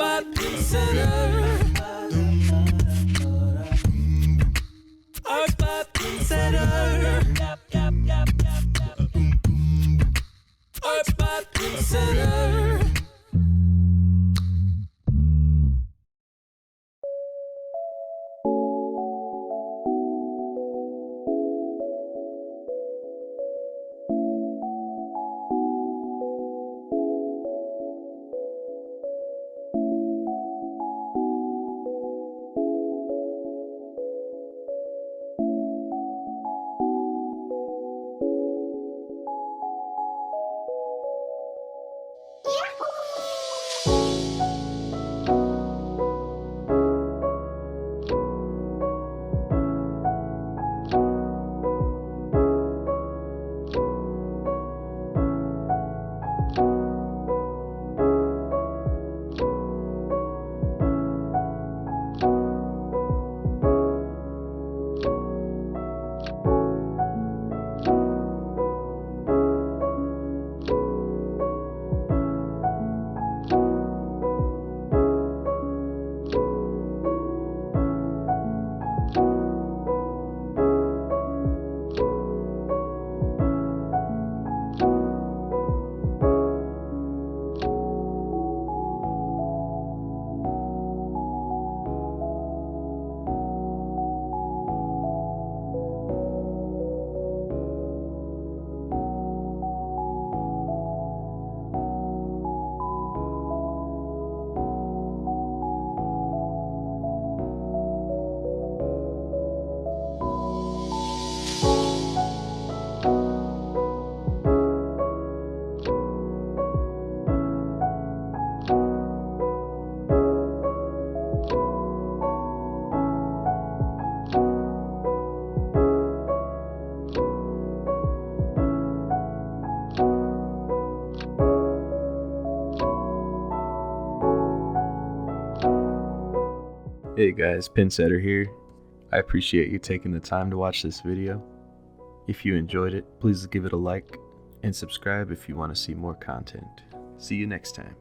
Art by Center. Art by Center. Art by Center. Hey guys, Pinsetter here. I appreciate you taking the time to watch this video. If you enjoyed it, please give it a like and subscribe if you want to see more content. See you next time.